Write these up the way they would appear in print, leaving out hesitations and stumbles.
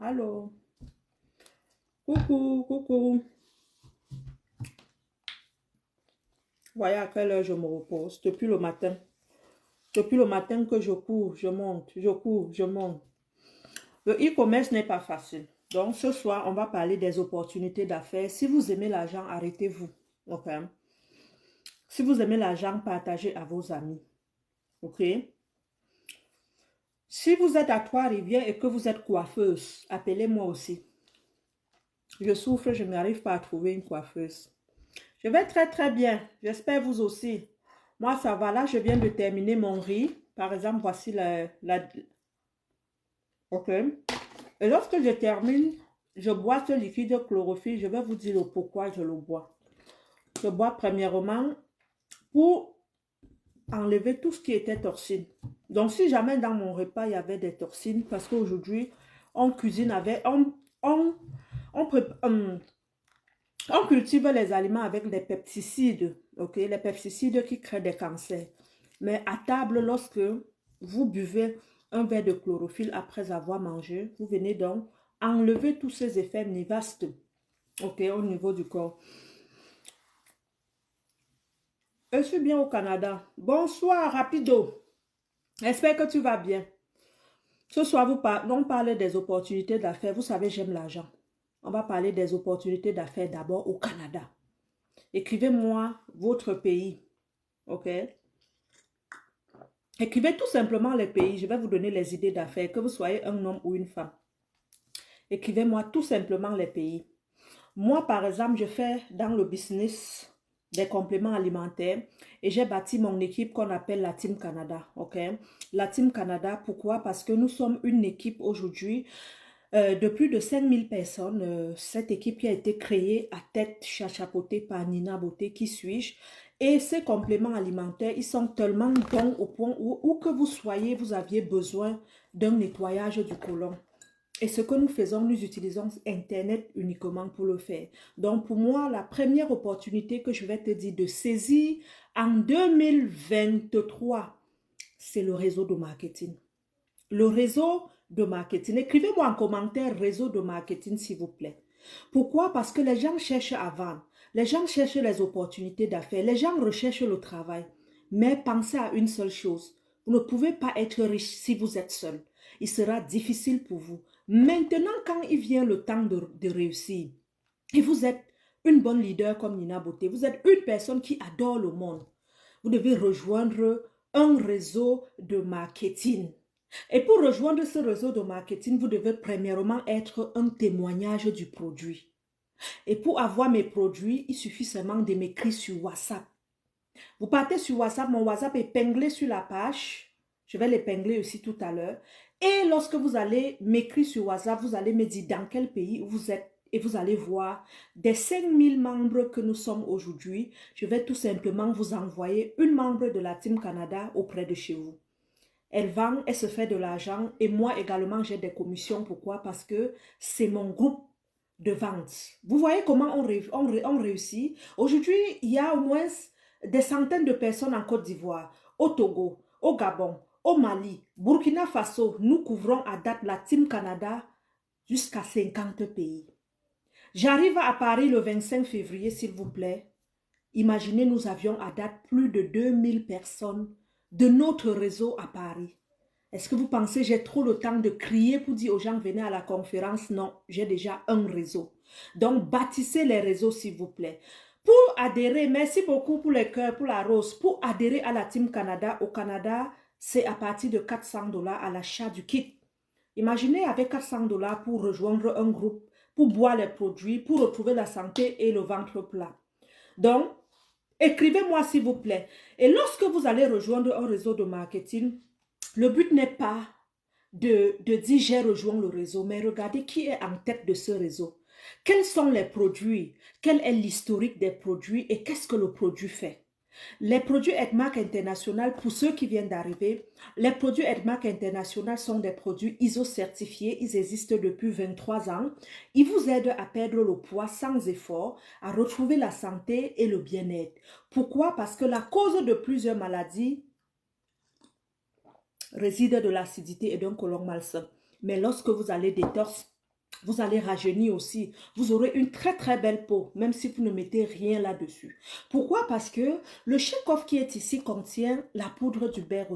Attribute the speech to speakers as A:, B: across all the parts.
A: Allô? Coucou, coucou. Voyez à quelle heure je me repose depuis le matin. Depuis le matin que je cours, je monte, je cours, je monte. Le e-commerce n'est pas facile. Donc ce soir, on va parler des opportunités d'affaires. Si vous aimez l'argent, arrêtez-vous. Ok? Si vous aimez l'argent, partagez à vos amis. Ok? Si vous êtes à Trois-Rivières et que vous êtes coiffeuse, appelez-moi aussi. Je souffre, je n'arrive pas à trouver une coiffeuse. Je vais très très bien. J'espère vous aussi. Moi, ça va. Là, je viens de terminer mon riz. Par exemple, voici la... OK. Et lorsque je termine, je bois ce liquide chlorophylle. Je vais vous dire le pourquoi je le bois. Je bois premièrement pour enlever tout ce qui était toxine. Donc, si jamais dans mon repas, il y avait des toxines, parce qu'aujourd'hui, on cuisine avec... On cultive les aliments avec des pesticides, ok? Les pesticides qui créent des cancers. Mais à table, lorsque vous buvez un verre de chlorophylle après avoir mangé, vous venez donc enlever tous ces effets néfastes, ok, au niveau du corps. Je suis bien au Canada. Bonsoir, rapido. J'espère que tu vas bien. Ce soir, on parle des opportunités d'affaires. Vous savez, j'aime l'argent. On va parler des opportunités d'affaires d'abord au Canada. Écrivez-moi votre pays. OK? Écrivez tout simplement les pays. Je vais vous donner les idées d'affaires, que vous soyez un homme ou une femme. Écrivez-moi tout simplement les pays. Moi, par exemple, je fais dans le business des compléments alimentaires et j'ai bâti mon équipe qu'on appelle la Team Canada. OK? La Team Canada, pourquoi? Parce que nous sommes une équipe aujourd'hui de plus de 5000 personnes. Cette équipe qui a été créée à tête chapeautée par Nina Beauté, qui suis-je? Et ces compléments alimentaires, ils sont tellement bons au point où que vous soyez, vous aviez besoin d'un nettoyage du côlon. Et ce que nous faisons, nous utilisons Internet uniquement pour le faire. Donc, pour moi, la première opportunité que je vais te dire de saisir en 2023, c'est le réseau de marketing. Le réseau de marketing. Écrivez-moi en commentaire réseau de marketing, s'il vous plaît. Pourquoi? Parce que les gens cherchent à vendre. Les gens cherchent les opportunités d'affaires. Les gens recherchent le travail. Mais pensez à une seule chose. Vous ne pouvez pas être riche si vous êtes seul. Il sera difficile pour vous. Maintenant, quand il vient le temps de réussir, et vous êtes une bonne leader comme Nina Beauté, vous êtes une personne qui adore le monde, vous devez rejoindre un réseau de marketing. Et pour rejoindre ce réseau de marketing, vous devez premièrement être un témoignage du produit. Et pour avoir mes produits, il suffit seulement de m'écrire sur WhatsApp. Vous partez sur WhatsApp, mon WhatsApp est épinglé sur la page. Je vais l'épingler aussi tout à l'heure. Et lorsque vous allez m'écrire sur WhatsApp, vous allez me dire dans quel pays vous êtes. Et vous allez voir des 5000 membres que nous sommes aujourd'hui. Je vais tout simplement vous envoyer une membre de la Team Canada auprès de chez vous. Elle vend, elle se fait de l'argent et moi également j'ai des commissions. Pourquoi? Parce que c'est mon groupe de vente. Vous voyez comment on réussit? Aujourd'hui, il y a au moins des centaines de personnes en Côte d'Ivoire, au Togo, au Gabon, au Mali, Burkina Faso. Nous couvrons à date la Team Canada jusqu'à 50 pays. J'arrive à Paris le 25 février, s'il vous plaît. Imaginez, nous avions à date plus de 2000 personnes de notre réseau à Paris. Est-ce que vous pensez que j'ai trop le temps de crier pour dire aux gens venez à la conférence? Non, j'ai déjà un réseau. Donc, bâtissez les réseaux s'il vous plaît. Pour adhérer, merci beaucoup pour les cœurs, pour la rose. Pour adhérer à la Team Canada, au Canada, c'est à partir de 400 $ à l'achat du kit. Imaginez avec 400 $ pour rejoindre un groupe, pour boire les produits, pour retrouver la santé et le ventre plat. Donc, écrivez-moi s'il vous plaît. Et lorsque vous allez rejoindre un réseau de marketing, le but n'est pas de dire j'ai rejoint le réseau, mais regardez qui est en tête de ce réseau. Quels sont les produits? Quel est l'historique des produits et qu'est-ce que le produit fait? Les produits Edmark International, pour ceux qui viennent d'arriver, les produits Edmark International sont des produits ISO certifiés. Ils existent depuis 23 ans. Ils vous aident à perdre le poids sans effort, à retrouver la santé et le bien-être. Pourquoi? Parce que la cause de plusieurs maladies réside de l'acidité et d'un côlon malsain. Mais lorsque vous allez détox, vous allez rajeunir aussi. Vous aurez une très très belle peau, même si vous ne mettez rien là-dessus. Pourquoi? Parce que le Shake-Off qui est ici contient la poudre du baie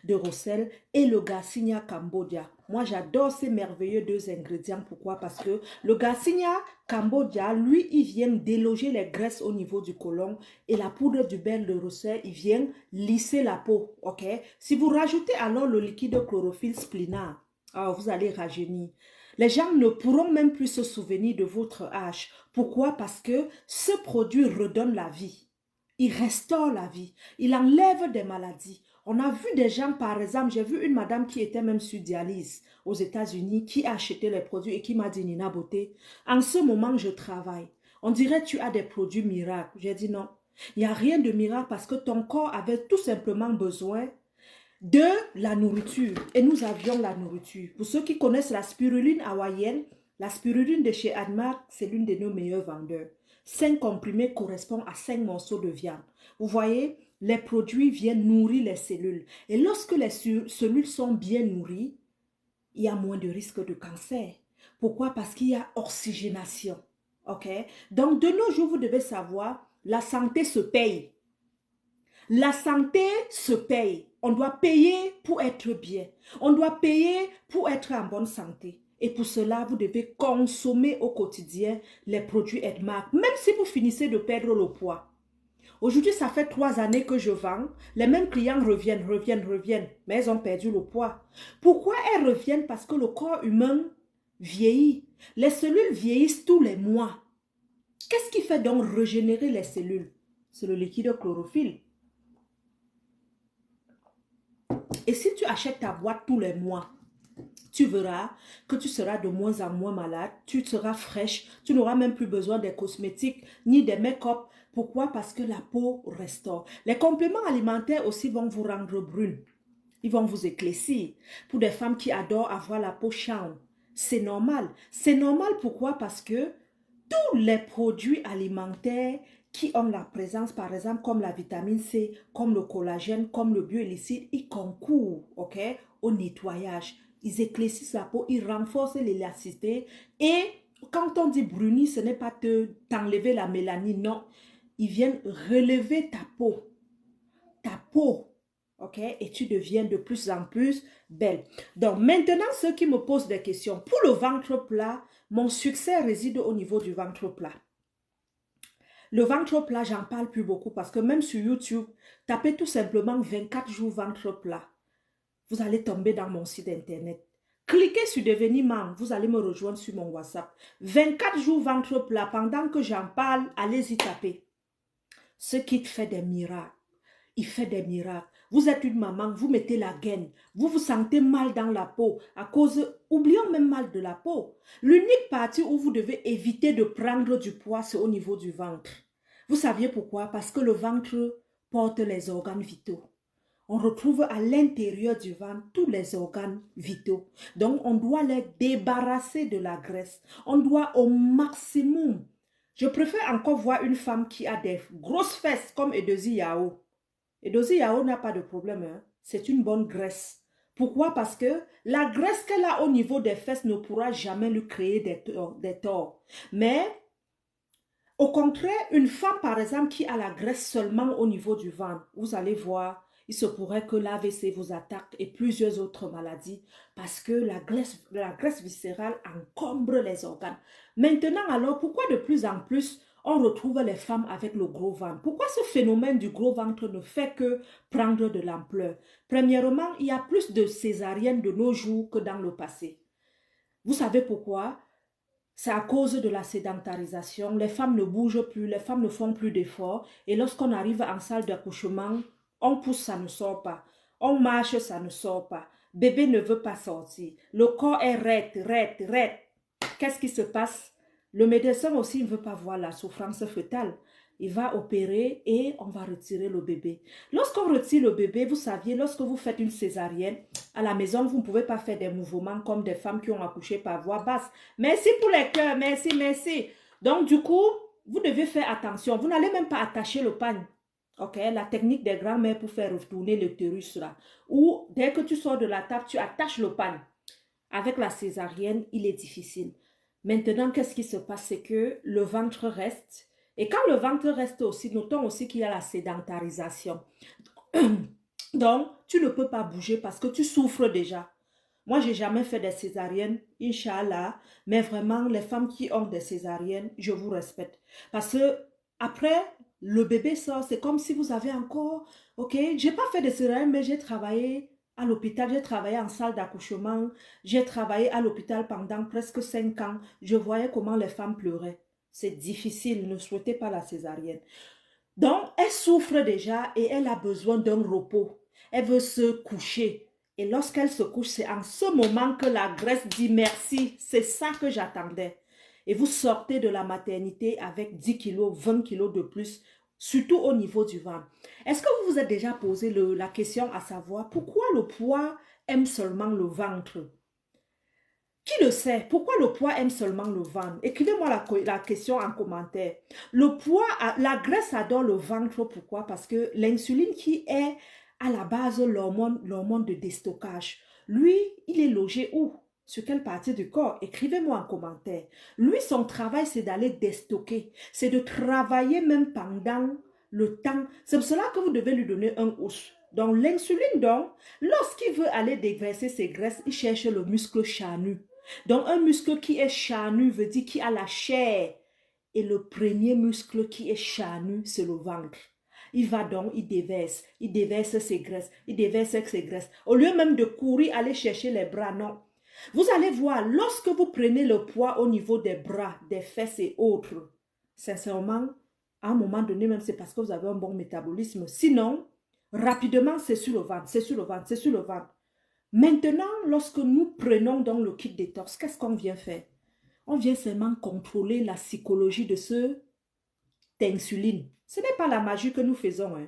A: de Rossel et le Garcinia Cambodia. Moi, j'adore ces merveilleux deux ingrédients. Pourquoi? Parce que le Garcinia Cambodia, lui, il vient déloger les graisses au niveau du côlon et la poudre du baie de Rossel, il vient lisser la peau. Ok? Si vous rajoutez alors le liquide chlorophylle splina, vous allez rajeunir. Les gens ne pourront même plus se souvenir de votre âge. Pourquoi? Parce que ce produit redonne la vie. Il restaure la vie. Il enlève des maladies. On a vu des gens, par exemple, j'ai vu une madame qui était même sur dialyse aux États-Unis, qui a acheté les produits et qui m'a dit, Nina Beauté, en ce moment, je travaille. On dirait tu as des produits miracles. J'ai dit non. Il n'y a rien de miracle parce que ton corps avait tout simplement besoin de la nourriture. Et nous avions la nourriture. Pour ceux qui connaissent la spiruline hawaïenne, la spiruline de chez Admark, c'est l'une de nos meilleurs vendeurs. 5 comprimés correspondent à 5 morceaux de viande. Vous voyez, les produits viennent nourrir les cellules. Et lorsque les cellules sont bien nourries, il y a moins de risque de cancer. Pourquoi? Parce qu'il y a oxygénation. OK? Donc, de nos jours, vous devez savoir, la santé se paye. La santé se paye. On doit payer pour être bien. On doit payer pour être en bonne santé. Et pour cela, vous devez consommer au quotidien les produits Edmark, même si vous finissez de perdre le poids. Aujourd'hui, ça fait 3 années que je vends. Les mêmes clients reviennent, mais elles ont perdu le poids. Pourquoi elles reviennent? Parce que le corps humain vieillit. Les cellules vieillissent tous les mois. Qu'est-ce qui fait donc régénérer les cellules? C'est le liquide chlorophylle. Et si tu achètes ta boîte tous les mois, tu verras que tu seras de moins en moins malade, tu seras fraîche, tu n'auras même plus besoin des cosmétiques ni des make-up. Pourquoi? Parce que la peau restaure. Les compléments alimentaires aussi vont vous rendre brune. Ils vont vous éclaircir. Pour des femmes qui adorent avoir la peau chaude, c'est normal. C'est normal pourquoi? Parce que tous les produits alimentaires qui ont la présence, par exemple, comme la vitamine C, comme le collagène, comme le bioélicide, ils concourent, ok, au nettoyage. Ils éclaircissent la peau, ils renforcent l'élasticité. Et quand on dit brunir, ce n'est pas t'enlever la mélanine, non. Ils viennent relever ta peau. Ta peau, ok, et tu deviens de plus en plus belle. Donc, maintenant, ceux qui me posent des questions, pour le ventre plat, mon succès réside au niveau du ventre plat. Le ventre plat, j'en parle plus beaucoup parce que même sur YouTube, tapez tout simplement 24 jours ventre plat. Vous allez tomber dans mon site internet. Cliquez sur devenir membre, vous allez me rejoindre sur mon WhatsApp. 24 jours ventre plat, pendant que j'en parle, allez-y taper. Ce kit fait des miracles. Il fait des miracles. Vous êtes une maman, vous mettez la gaine, vous vous sentez mal dans la peau, à cause, oublions même mal de la peau. L'unique partie où vous devez éviter de prendre du poids, c'est au niveau du ventre. Vous saviez pourquoi? Parce que le ventre porte les organes vitaux. On retrouve à l'intérieur du ventre tous les organes vitaux. Donc, on doit les débarrasser de la graisse. On doit au maximum. Je préfère encore voir une femme qui a des grosses fesses comme Edozi Yao. Edozi Yao n'a pas de problème. Hein? C'est une bonne graisse. Pourquoi? Parce que la graisse qu'elle a au niveau des fesses ne pourra jamais lui créer des torts. Mais, au contraire, une femme, par exemple, qui a la graisse seulement au niveau du ventre, vous allez voir, il se pourrait que l'AVC vous attaque et plusieurs autres maladies parce que la graisse viscérale encombre les organes. Maintenant, alors, pourquoi de plus en plus on retrouve les femmes avec le gros ventre? Pourquoi ce phénomène du gros ventre ne fait que prendre de l'ampleur? Premièrement, il y a plus de césariennes de nos jours que dans le passé. Vous savez pourquoi? C'est à cause de la sédentarisation. Les femmes ne bougent plus, les femmes ne font plus d'efforts. Et lorsqu'on arrive en salle d'accouchement, on pousse, ça ne sort pas. On marche, ça ne sort pas. Bébé ne veut pas sortir. Le corps est raide. Qu'est-ce qui se passe? Le médecin aussi ne veut pas voir la souffrance fœtale. il va opérer et on va retirer le bébé. Lorsqu'on retire le bébé, vous saviez, lorsque vous faites une césarienne, à la maison, vous ne pouvez pas faire des mouvements comme des femmes qui ont accouché par voie basse. Merci pour les cœurs, merci, merci. Donc, du coup, vous devez faire attention. Vous n'allez même pas attacher le pagne. Ok, la technique des grands-mères pour faire retourner l'utérus là. Ou dès que tu sors de la table, tu attaches le pagne. Avec la césarienne, il est difficile. Maintenant, qu'est-ce qui se passe? C'est que le ventre reste. Et quand le ventre reste aussi, notons aussi qu'il y a la sédentarisation. Donc, tu ne peux pas bouger parce que tu souffres déjà. Moi, j'ai jamais fait des césariennes, Inch'Allah, mais vraiment, les femmes qui ont des césariennes, je vous respecte. Parce que après, le bébé sort, c'est comme si vous avez encore, ok, j'ai pas fait de césarienne, mais j'ai travaillé à l'hôpital, j'ai travaillé en salle d'accouchement, j'ai travaillé à l'hôpital pendant presque 5 ans. Je voyais comment les femmes pleuraient. C'est difficile, ne souhaitez pas la césarienne. Donc, elle souffre déjà et elle a besoin d'un repos. Elle veut se coucher. Et lorsqu'elle se couche, c'est en ce moment que la graisse dit merci. C'est ça que j'attendais. Et vous sortez de la maternité avec 10 kilos, 20 kilos de plus, surtout au niveau du ventre. Est-ce que vous vous êtes déjà posé la question à savoir pourquoi le poids aime seulement le ventre? Qui le sait? Pourquoi le poids aime seulement le ventre? Écrivez-moi la question en commentaire. Le poids, la graisse adore le ventre. Pourquoi? Parce que l'insuline qui est à la base l'hormone de déstockage, lui, il est logé où? Sur quelle partie du corps? Écrivez-moi en commentaire. Lui, son travail, c'est d'aller déstocker. C'est de travailler même pendant le temps. C'est pour cela que vous devez lui donner un os. Donc, l'insuline, donc, lorsqu'il veut aller déverser ses graisses, il cherche le muscle charnu. Donc, un muscle qui est charnu veut dire qu'il a la chair. Et le premier muscle qui est charnu, c'est le ventre. Il va donc, il déverse ses graisses, il déverse ses graisses. Au lieu même de courir, aller chercher les bras, non. Vous allez voir, lorsque vous prenez le poids au niveau des bras, des fesses et autres, sincèrement, à un moment donné, même c'est parce que vous avez un bon métabolisme. Sinon, rapidement, c'est sur le ventre, c'est sur le ventre, c'est sur le ventre. Maintenant, lorsque nous prenons donc le kit détox, qu'est-ce qu'on vient faire? On vient seulement contrôler la psychologie de ce d'insuline. Ce n'est pas la magie que nous faisons. Hein.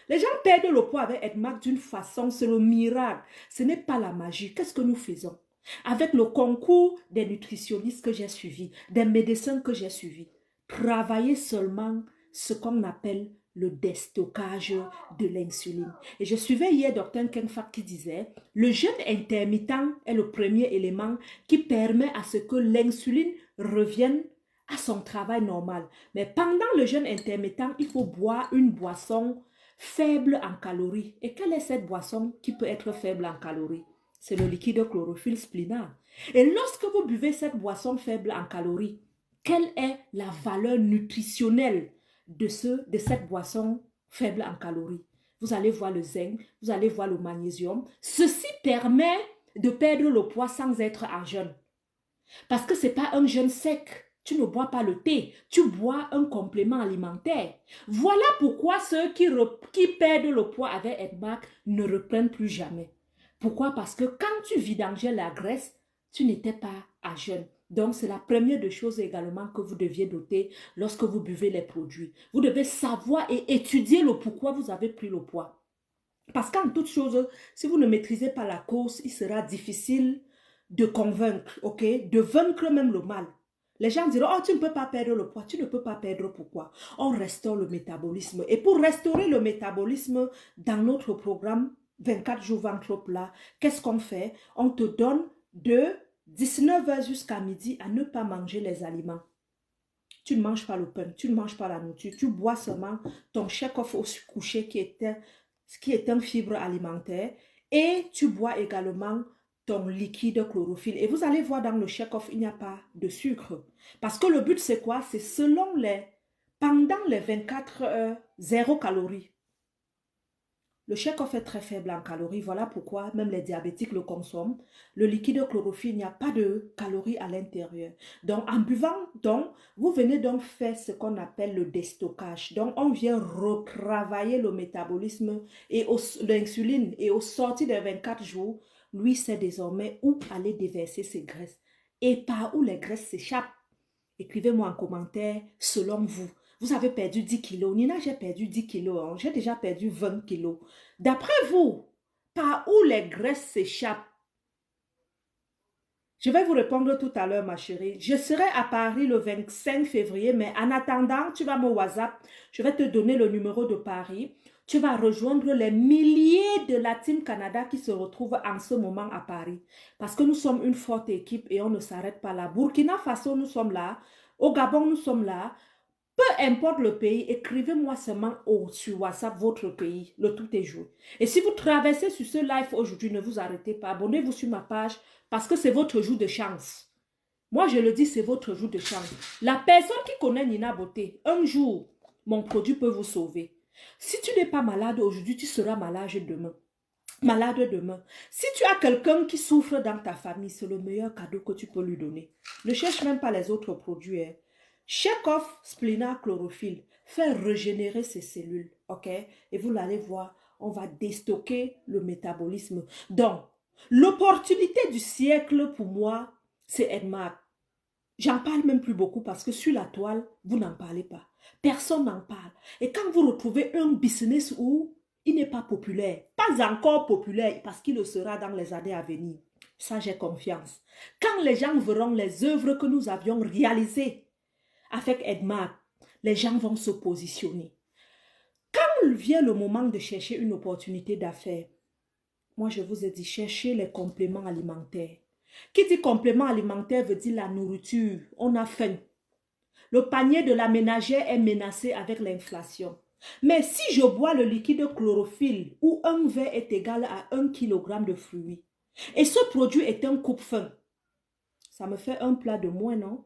A: Les gens perdent le poids avec EDMAC d'une façon, c'est le miracle. Ce n'est pas la magie. Qu'est-ce que nous faisons? Avec le concours des nutritionnistes que j'ai suivis, des médecins que j'ai suivis, travailler seulement ce qu'on appelle le déstockage de l'insuline. Et je suivais hier Dr Ken Fak qui disait, le jeûne intermittent est le premier élément qui permet à ce que l'insuline revienne à son travail normal. Mais pendant le jeûne intermittent, il faut boire une boisson faible en calories. Et quelle est cette boisson qui peut être faible en calories? C'est le liquide chlorophylle splénar. Et lorsque vous buvez cette boisson faible en calories, quelle est la valeur nutritionnelle de cette boisson faible en calories? Vous allez voir le zinc, vous allez voir le magnésium. Ceci permet de perdre le poids sans être à jeûne. Parce que ce n'est pas un jeûne sec. Tu ne bois pas le thé, tu bois un complément alimentaire. Voilà pourquoi ceux qui perdent le poids avec EDMAC ne reprennent plus jamais. Pourquoi? Parce que quand tu vidangeais la graisse, tu n'étais pas à jeûne. Donc, c'est la première des choses également que vous deviez noter lorsque vous buvez les produits. Vous devez savoir et étudier le pourquoi vous avez pris le poids. Parce qu'en toute chose, si vous ne maîtrisez pas la cause, il sera difficile de convaincre, ok? De vaincre même le mal. Les gens diront, oh, tu ne peux pas perdre le poids. Tu ne peux pas perdre pourquoi? On restaure le métabolisme. Et pour restaurer le métabolisme, dans notre programme 24 jours ventre plat, qu'est-ce qu'on fait? On te donne de 19h jusqu'à midi à ne pas manger les aliments. Tu ne manges pas le pain, tu ne manges pas la nourriture, tu bois seulement ton shake-off au coucher qui est un fibre alimentaire et tu bois également ton liquide chlorophylle. Et vous allez voir dans le shake-off, il n'y a pas de sucre. Parce que le but, c'est quoi? C'est pendant les 24 heures, 0 calories. Le shake-off est très faible en calories. Voilà pourquoi même les diabétiques le consomment. Le liquide chlorophylle, il n'y a pas de calories à l'intérieur. Donc, en buvant, vous venez donc faire ce qu'on appelle le déstockage. Donc, on vient retravailler le métabolisme et l'insuline. Et au sortir des 24 jours, lui sait désormais où aller déverser ses graisses. Et par où les graisses s'échappent. Écrivez-moi en commentaire selon vous. Vous avez perdu 10 kilos. Nina, j'ai perdu 10 kilos. Hein. J'ai déjà perdu 20 kilos. D'après vous, par où les graisses s'échappent? Je vais vous répondre tout à l'heure, ma chérie. Je serai à Paris le 25 février, mais en attendant, tu vas me WhatsApp. Je vais te donner le numéro de Paris. Tu vas rejoindre les milliers de la Team Canada qui se retrouvent en ce moment à Paris. Parce que nous sommes une forte équipe et on ne s'arrête pas là. Burkina Faso, nous sommes là. Au Gabon, nous sommes là. Peu importe le pays, écrivez-moi seulement sur WhatsApp votre pays. Le tout est joué. Et si vous traversez sur ce live aujourd'hui, ne vous arrêtez pas. Abonnez-vous sur ma page parce que c'est votre jour de chance. Moi, je le dis, c'est votre jour de chance. La personne qui connaît Nina Beauté, un jour, mon produit peut vous sauver. Si tu n'es pas malade aujourd'hui, tu seras malade demain. Malade demain. Si tu as quelqu'un qui souffre dans ta famille, c'est le meilleur cadeau que tu peux lui donner. Ne cherche même pas les autres produits. Hein. Check off Splina chlorophylle. Fait régénérer ses cellules. Ok? Et vous allez voir, on va déstocker le métabolisme. Donc, l'opportunité du siècle pour moi, c'est Edmark. J'en parle même plus beaucoup parce que sur la toile, vous n'en parlez pas. Personne n'en parle. Et quand vous retrouvez un business où il n'est pas populaire, pas encore populaire parce qu'il le sera dans les années à venir, ça j'ai confiance. Quand les gens verront les œuvres que nous avions réalisées avec Edmark, les gens vont se positionner. Quand vient le moment de chercher une opportunité d'affaires, moi je vous ai dit, cherchez les compléments alimentaires. Qui dit complément alimentaire veut dire la nourriture. On a faim. Le panier de la ménagère est menacé avec l'inflation. Mais si je bois le liquide chlorophylle où un verre est égal à 1 kg de fruits, et ce produit est un coupe-faim, ça me fait un plat de moins, non?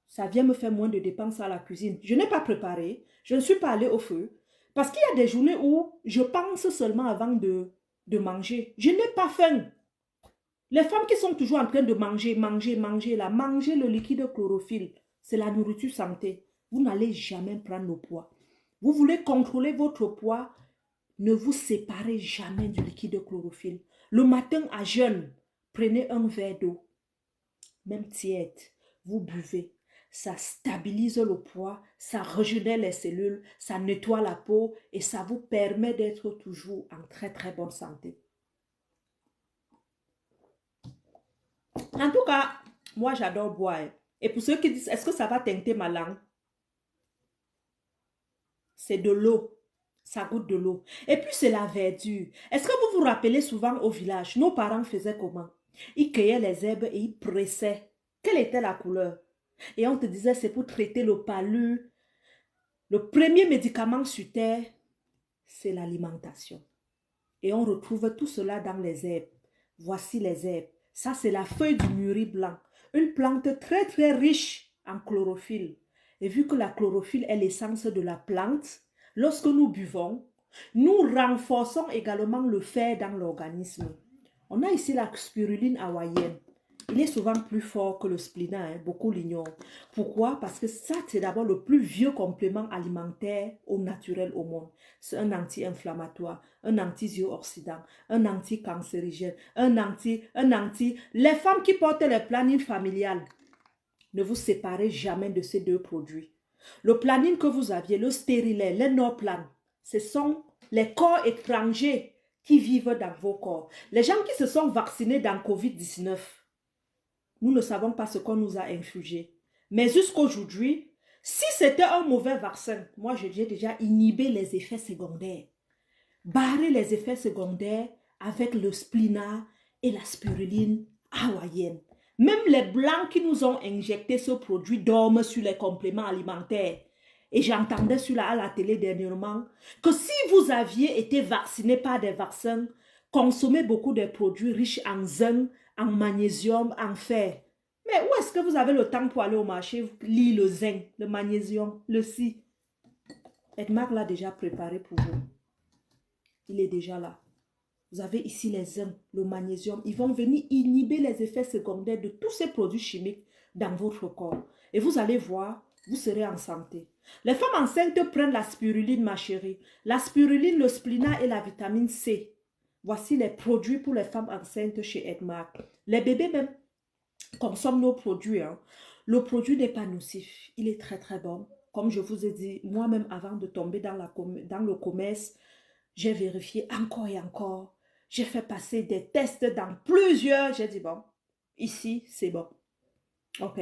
A: Ça vient me faire moins de dépenses à la cuisine. Je n'ai pas préparé, je ne suis pas allée au feu. Parce qu'il y a des journées où je pense seulement avant de manger. Je n'ai pas faim. Les femmes qui sont toujours en train de manger le liquide chlorophylle, c'est la nourriture santé. Vous n'allez jamais prendre le poids. Vous voulez contrôler votre poids, ne vous séparez jamais du liquide chlorophylle. Le matin à jeûne, prenez un verre d'eau, même tiède, vous buvez. Ça stabilise le poids, ça régénère les cellules, ça nettoie la peau et ça vous permet d'être toujours en très très bonne santé. En tout cas, moi j'adore boire. Et pour ceux qui disent, est-ce que ça va teinter ma langue? C'est de l'eau. Ça goûte de l'eau. Et puis c'est la verdure. Est-ce que vous vous rappelez souvent au village, nos parents faisaient comment? Ils cueillaient les herbes et ils pressaient. Quelle était la couleur? Et on te disait, c'est pour traiter le palu. Le premier médicament sur terre, c'est l'alimentation. Et on retrouve tout cela dans les herbes. Voici les herbes. Ça, c'est la feuille du mûri blanc. Une plante très, très riche en chlorophylle. Et vu que la chlorophylle est l'essence de la plante, lorsque nous buvons, nous renforçons également le fer dans l'organisme. On a ici la spiruline hawaïenne. Il est souvent plus fort que le splina, hein, beaucoup l'ignorent. Pourquoi? Parce que ça, c'est d'abord le plus vieux complément alimentaire au naturel au monde. C'est un anti-inflammatoire, un antioxydant, un anti-cancérigène, un anti... Les femmes qui portent les plannings familiales, ne vous séparez jamais de ces deux produits. Le planning que vous aviez, le stérilet, le Norplan, ce sont les corps étrangers qui vivent dans vos corps. Les gens qui se sont vaccinés dans Covid-19, nous ne savons pas ce qu'on nous a infligé. Mais jusqu'aujourd'hui, si c'était un mauvais vaccin, moi j'ai déjà inhibé les effets secondaires. Barrer les effets secondaires avec le splina et la spiruline hawaïenne. Même les blancs qui nous ont injecté ce produit dorment sur les compléments alimentaires. Et j'entendais à la télé dernièrement que si vous aviez été vacciné par des vaccins, consommez beaucoup de produits riches en zinc, en magnésium, en fer. Mais où est-ce que vous avez le temps pour aller au marché, lire le zinc, le magnésium, le si? Edmark l'a déjà préparé pour vous. Il est déjà là. Vous avez ici les zinc, le magnésium. Ils vont venir inhiber les effets secondaires de tous ces produits chimiques dans votre corps. Et vous allez voir, vous serez en santé. Les femmes enceintes prennent la spiruline, ma chérie. La spiruline, le splina et la vitamine C. Voici les produits pour les femmes enceintes chez Edmark. Les bébés même consomment nos produits. Hein. Le produit n'est pas nocif. Il est très très bon. Comme je vous ai dit, moi-même, avant de tomber dans le commerce, j'ai vérifié encore et encore. J'ai fait passer des tests dans plusieurs. J'ai dit, bon, ici, c'est bon. Ok.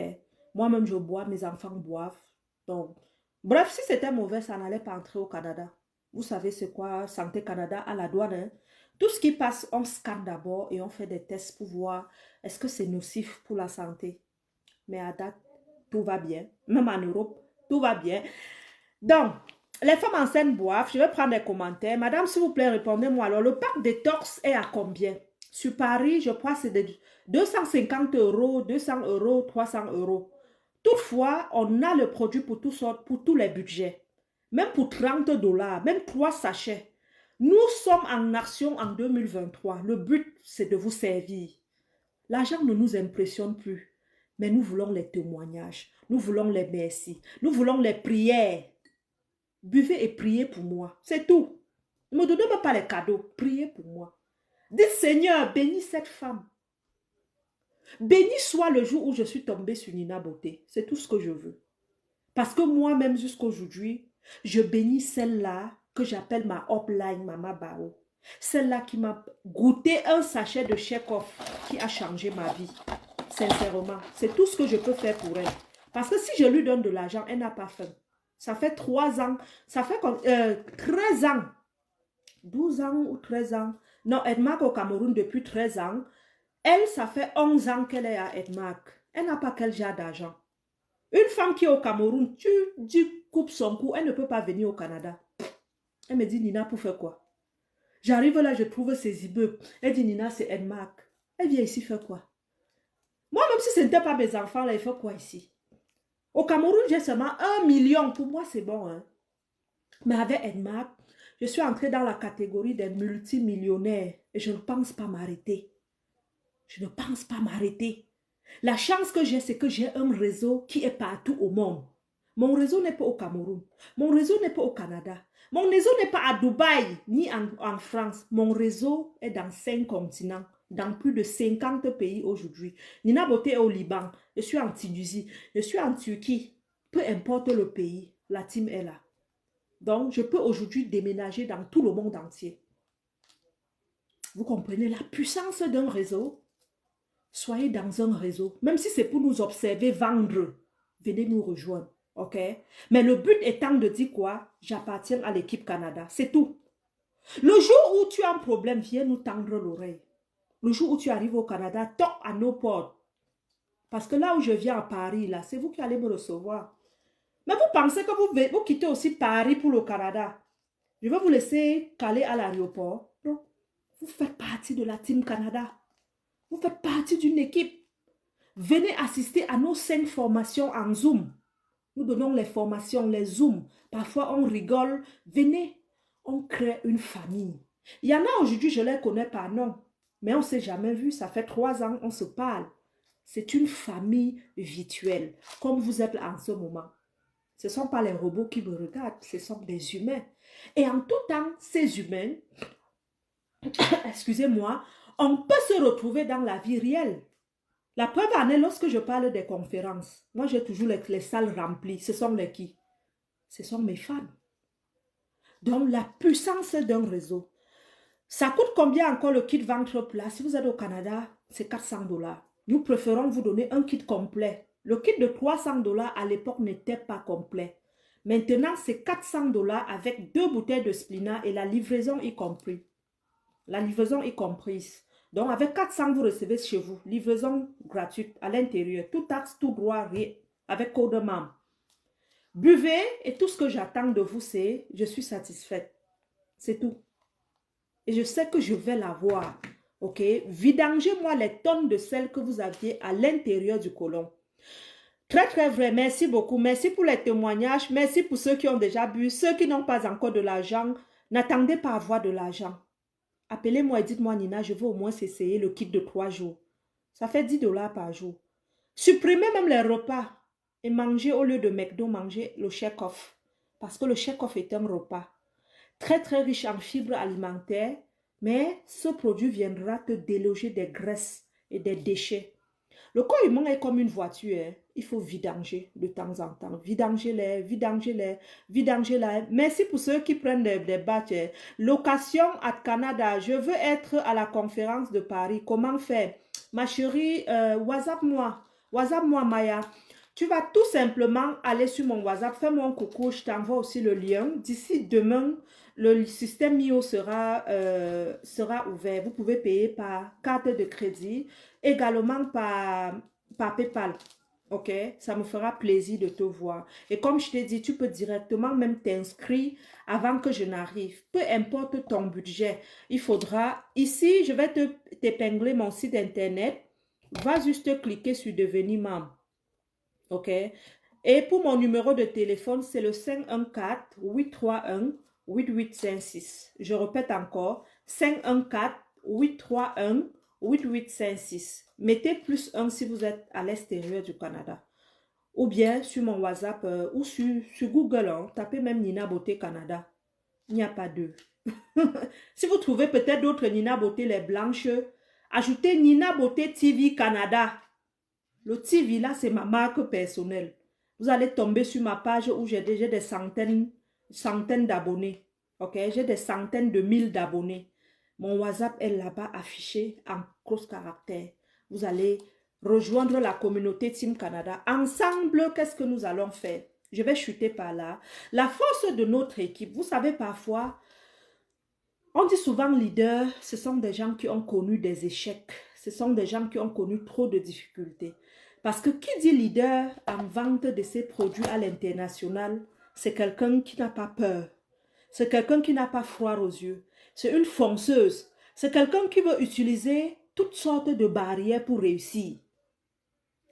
A: Moi-même, je bois, mes enfants boivent. Donc, bref, si c'était mauvais, ça n'allait pas entrer au Canada. Vous savez c'est quoi Santé Canada à la douane, hein? Tout ce qui passe, on scanne d'abord et on fait des tests pour voir est-ce que c'est nocif pour la santé. Mais à date, tout va bien. Même en Europe, tout va bien. Donc, les femmes enceintes boivent. Je vais prendre des commentaires. Madame, s'il vous plaît, répondez-moi. Alors, le pack détox est à combien? Sur Paris, je crois que c'est de 250 euros, 200 euros, 300 euros. Toutefois, on a le produit pour toutes sortes, pour tous les budgets. Même pour 30 dollars, même 3 sachets. Nous sommes en action en 2023. Le but, c'est de vous servir. L'argent ne nous impressionne plus. Mais nous voulons les témoignages. Nous voulons les merci. Nous voulons les prières. Buvez et priez pour moi. C'est tout. Ne me donnez pas les cadeaux. Priez pour moi. Dites Seigneur, bénis cette femme. Béni soit le jour où je suis tombée sur Nina Beauté. C'est tout ce que je veux. Parce que moi-même, jusqu'à aujourd'hui, je bénis celle-là que j'appelle ma upline, Mama Bao. Celle-là qui m'a goûté un sachet de Chekhov qui a changé ma vie. Sincèrement, c'est tout ce que je peux faire pour elle. Parce que si je lui donne de l'argent, elle n'a pas faim. Ça fait 3 ans, ça fait 13 ans, 12 ans ou 13 ans. Non, Edmark au Cameroun depuis 13 ans. Elle, ça fait 11 ans qu'elle est à Edmark. Elle n'a pas quel genre d'argent. Une femme qui est au Cameroun, tu coupes son cou, elle ne peut pas venir au Canada. Elle me dit, Nina, pour faire quoi? J'arrive là, je trouve ses immeubles. Elle dit, Nina, c'est Edmark. Elle vient ici faire quoi? Moi, même si ce n'était pas mes enfants, là, il fait quoi ici? Au Cameroun, j'ai seulement 1 million. Pour moi, c'est bon. Hein? Mais avec Edmark, je suis entrée dans la catégorie des multimillionnaires. Et je ne pense pas m'arrêter. Je ne pense pas m'arrêter. La chance que j'ai, c'est que j'ai un réseau qui est partout au monde. Mon réseau n'est pas au Cameroun. Mon réseau n'est pas au Canada. Mon réseau n'est pas à Dubaï, ni en France. Mon réseau est dans 5 continents, dans plus de 50 pays aujourd'hui. Nina Beauté est au Liban. Je suis en Tunisie. Je suis en Turquie. Peu importe le pays, la team est là. Donc, je peux aujourd'hui déménager dans tout le monde entier. Vous comprenez la puissance d'un réseau? Soyez dans un réseau. Même si c'est pour nous observer, vendre, venez nous rejoindre. OK? Mais le but étant de dire quoi? J'appartiens à l'équipe Canada. C'est tout. Le jour où tu as un problème, viens nous tendre l'oreille. Le jour où tu arrives au Canada, toque à nos portes. Parce que là où je viens à Paris, là, c'est vous qui allez me recevoir. Mais vous pensez que vous quittez aussi Paris pour le Canada. Je vais vous laisser caler à l'aéroport. Non. Vous faites partie de la Team Canada. Vous faites partie d'une équipe. Venez assister à nos 5 formations en Zoom. Nous donnons les formations, les Zooms. Parfois, on rigole. Venez, on crée une famille. Il y en a aujourd'hui, je ne les connais pas, non. Mais on ne s'est jamais vu. Ça fait 3 ans, on se parle. C'est une famille virtuelle, comme vous êtes en ce moment. Ce ne sont pas les robots qui me regardent, ce sont des humains. Et en tout temps, ces humains, excusez-moi, on peut se retrouver dans la vie réelle. La preuve en est lorsque je parle des conférences. Moi, j'ai toujours les salles remplies. Ce sont les qui? Ce sont mes fans. Donc, la puissance d'un réseau. Ça coûte combien encore le kit ventre plat? Si vous êtes au Canada, c'est 400 dollars. Nous préférons vous donner un kit complet. Le kit de 300 dollars à l'époque n'était pas complet. Maintenant, c'est 400 dollars avec 2 bouteilles de Splina et la livraison y compris. La livraison y comprise. Donc, avec 400, vous recevez chez vous. Livraison gratuite à l'intérieur. Tout taxe, tout droit, rien. Avec code membre. Buvez et tout ce que j'attends de vous, c'est je suis satisfaite. C'est tout. Et je sais que je vais l'avoir. OK? Vidangez-moi les tonnes de sel que vous aviez à l'intérieur du côlon. Très, très vrai. Merci beaucoup. Merci pour les témoignages. Merci pour ceux qui ont déjà bu. Ceux qui n'ont pas encore de l'argent, n'attendez pas à avoir de l'argent. Appelez-moi et dites-moi, Nina, je veux au moins essayer le kit de 3 jours. Ça fait 10 dollars par jour. Supprimez même les repas et mangez au lieu de McDo, mangez le Chekhov. Parce que le Chekhov est un repas très très riche en fibres alimentaires, mais ce produit viendra te déloger des graisses et des déchets. Le corps humain est comme une voiture, hein. Il faut vidanger de temps en temps. Vidanger-les, vidanger-les, vidanger-les. Merci pour ceux qui prennent des batchs, hein. Location à Canada. Je veux être à la conférence de Paris. Comment faire? Ma chérie, WhatsApp-moi. WhatsApp-moi, Maya. Tu vas tout simplement aller sur mon WhatsApp. Fais-moi un coucou. Je t'envoie aussi le lien. D'ici demain, le système MIO sera ouvert. Vous pouvez payer par carte de crédit, également par PayPal. Ok, ça me fera plaisir de te voir. Et comme je t'ai dit, tu peux directement même t'inscrire avant que je n'arrive. Peu importe ton budget, il faudra... Ici, je vais t'épingler mon site internet. Va juste cliquer sur devenir membre. Ok. Et pour mon numéro de téléphone, c'est le 514-831-8856. Je répète encore, 514-831-8856. Mettez +1 si vous êtes à l'extérieur du Canada. Ou bien sur mon WhatsApp ou sur Google, hein, tapez même Nina Beauté Canada. Il n'y a pas deux. Si vous trouvez peut-être d'autres Nina Beauté les blanches, ajoutez Nina Beauté TV Canada. Le TV là, c'est ma marque personnelle. Vous allez tomber sur ma page où j'ai déjà des centaines d'abonnés. Ok, j'ai des centaines de mille d'abonnés. Mon WhatsApp est là-bas affiché en gros caractères. Vous allez rejoindre la communauté Team Canada. Ensemble, qu'est-ce que nous allons faire? Je vais chuter par là. La force de notre équipe, vous savez parfois, on dit souvent leader, ce sont des gens qui ont connu des échecs. Ce sont des gens qui ont connu trop de difficultés. Parce que qui dit leader en vente de ses produits à l'international, c'est quelqu'un qui n'a pas peur. C'est quelqu'un qui n'a pas froid aux yeux. C'est une fonceuse. C'est quelqu'un qui veut utiliser toutes sortes de barrières pour réussir.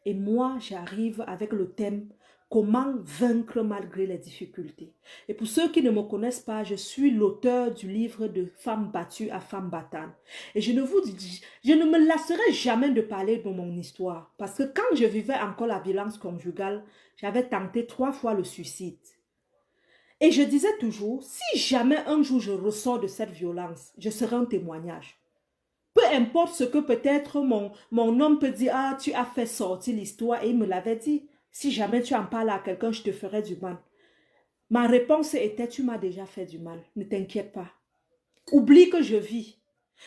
A: Et moi, j'arrive avec le thème « Comment vaincre malgré les difficultés ?» Et pour ceux qui ne me connaissent pas, je suis l'auteur du livre de Femmes battues à femmes battantes. Et je ne me lasserai jamais de parler de mon histoire. Parce que quand je vivais encore la violence conjugale, j'avais tenté 3 fois le suicide. Et je disais toujours, si jamais un jour je ressors de cette violence, je serai un témoignage. Peu importe ce que peut-être mon homme peut dire, ah, tu as fait sortir l'histoire, et il me l'avait dit. Si jamais tu en parles à quelqu'un, je te ferai du mal. Ma réponse était, tu m'as déjà fait du mal, ne t'inquiète pas. Oublie que je vis.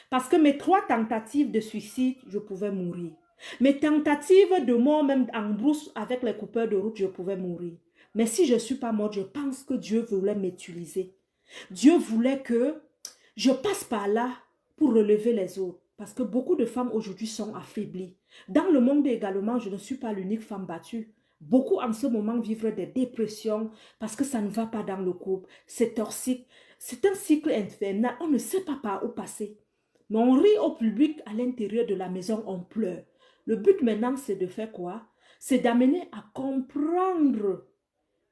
A: Parce que mes 3 tentatives de suicide, je pouvais mourir. Mes tentatives de mort, même en brousse avec les coupeurs de route, je pouvais mourir. Mais si je ne suis pas morte, je pense que Dieu voulait m'utiliser. Dieu voulait que je passe par là pour relever les autres. Parce que beaucoup de femmes aujourd'hui sont affaiblies. Dans le monde également, je ne suis pas l'unique femme battue. Beaucoup en ce moment vivent des dépressions parce que ça ne va pas dans le couple. C'est toxique. C'est un cycle infernal. On ne sait pas par où passer. Mais on rit au public, à l'intérieur de la maison, on pleure. Le but maintenant, c'est de faire quoi? C'est d'amener à comprendre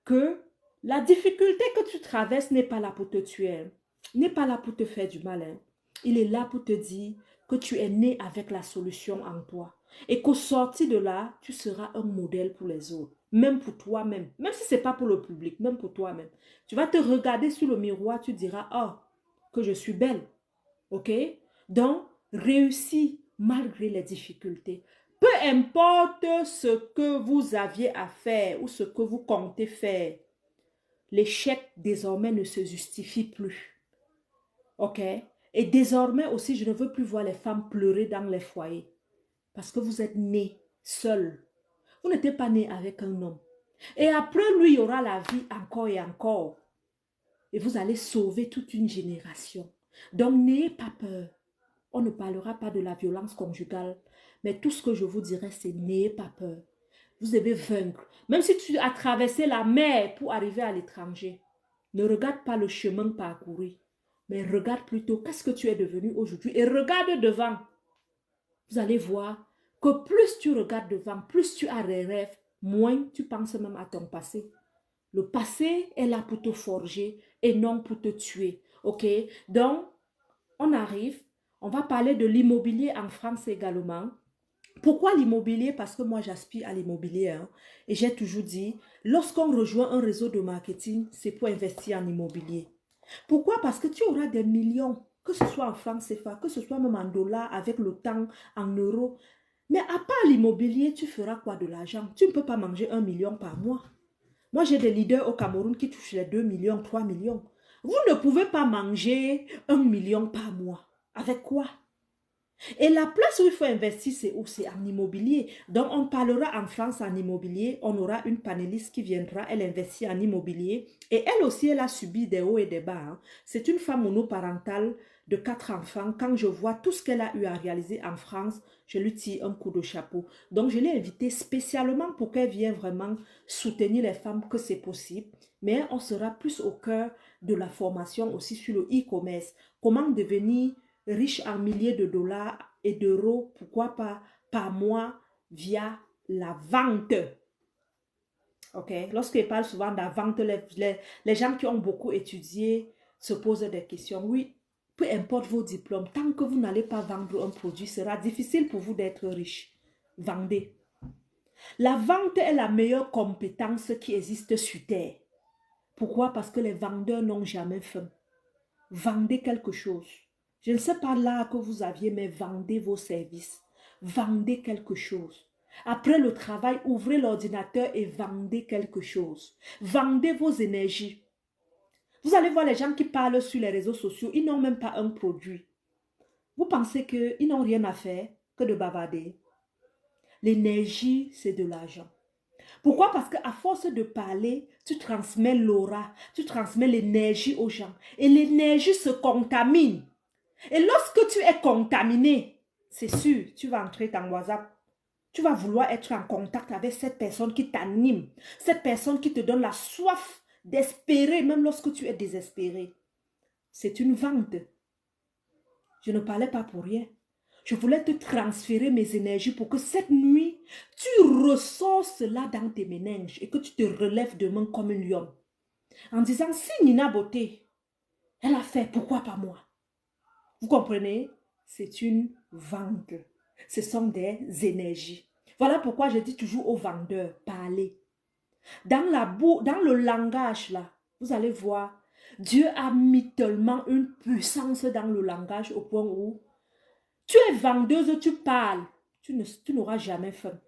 A: que la difficulté que tu traverses n'est pas là pour te tuer, n'est pas là pour te faire du mal. Hein. Il est là pour te dire que tu es né avec la solution en toi. Et qu'au sortir de là, tu seras un modèle pour les autres. Même pour toi-même. Même si ce n'est pas pour le public, même pour toi-même. Tu vas te regarder sur le miroir, tu diras, oh, que je suis belle. Ok? Donc, réussis malgré les difficultés. Peu importe ce que vous aviez à faire ou ce que vous comptez faire, l'échec désormais ne se justifie plus. Ok? Et désormais aussi, je ne veux plus voir les femmes pleurer dans les foyers. Parce que vous êtes nés seuls. Vous n'êtes pas nés avec un homme. Et après lui, il y aura la vie encore et encore. Et vous allez sauver toute une génération. Donc, n'ayez pas peur. On ne parlera pas de la violence conjugale. Mais tout ce que je vous dirai, c'est n'ayez pas peur. Vous devez vaincre. Même si tu as traversé la mer pour arriver à l'étranger, ne regarde pas le chemin parcouru, mais regarde plutôt qu'est-ce que tu es devenu aujourd'hui et regarde devant. Vous allez voir que plus tu regardes devant, plus tu as des rêves, moins tu penses même à ton passé. Le passé est là pour te forger et non pour te tuer. Ok? Donc, on arrive, on va parler de l'immobilier en France également. Pourquoi l'immobilier? Parce que moi, j'aspire à l'immobilier. Hein. Et j'ai toujours dit, lorsqu'on rejoint un réseau de marketing, c'est pour investir en immobilier. Pourquoi? Parce que tu auras des millions, que ce soit en francs CFA, que ce soit même en dollars, avec le temps, en euros. Mais à part l'immobilier, tu feras quoi de l'argent? Tu ne peux pas manger 1 million par mois. Moi, j'ai des leaders au Cameroun qui touchent les 2 millions, 3 millions. Vous ne pouvez pas manger 1 million par mois. Avec quoi? Et la place où il faut investir, c'est où? C'est en immobilier. Donc, on parlera en France en immobilier. On aura une panéliste qui viendra, elle investit en immobilier. Et elle aussi, elle a subi des hauts et des bas. Hein. C'est une femme monoparentale de 4 enfants. Quand je vois tout ce qu'elle a eu à réaliser en France, je lui tire un coup de chapeau. Donc, je l'ai invitée spécialement pour qu'elle vienne vraiment soutenir les femmes que c'est possible. Mais on sera plus au cœur de la formation aussi sur le e-commerce. Comment devenir riche en milliers de dollars et d'euros, pourquoi pas par mois via la vente. Ok, lorsqu'ils parlent souvent de la vente, les gens qui ont beaucoup étudié se posent des questions. Oui, peu importe vos diplômes, tant que vous n'allez pas vendre un produit, ce sera difficile pour vous d'être riche. Vendez. La vente est la meilleure compétence qui existe sur Terre. Pourquoi? Parce que les vendeurs n'ont jamais faim. Vendez quelque chose. Je ne sais pas là que vous aviez, mais vendez vos services. Vendez quelque chose. Après le travail, ouvrez l'ordinateur et vendez quelque chose. Vendez vos énergies. Vous allez voir les gens qui parlent sur les réseaux sociaux, ils n'ont même pas un produit. Vous pensez qu'ils n'ont rien à faire que de bavarder? L'énergie, c'est de l'argent. Pourquoi? Parce qu'à force de parler, tu transmets l'aura, tu transmets l'énergie aux gens. Et l'énergie se contamine. Et lorsque tu es contaminé, c'est sûr, tu vas entrer dans WhatsApp. Tu vas vouloir être en contact avec cette personne qui t'anime. Cette personne qui te donne la soif d'espérer, même lorsque tu es désespéré. C'est une vente. Je ne parlais pas pour rien. Je voulais te transférer mes énergies pour que cette nuit, tu ressors cela dans tes méninges et que tu te relèves demain comme une lionne. En disant, si Nina Beauté, elle a fait, pourquoi pas moi? Vous comprenez? C'est une vente. Ce sont des énergies. Voilà pourquoi je dis toujours aux vendeurs, parlez. Dans le langage, là, vous allez voir, Dieu a mis tellement une puissance dans le langage au point où tu es vendeuse, tu parles, tu n'auras jamais faim.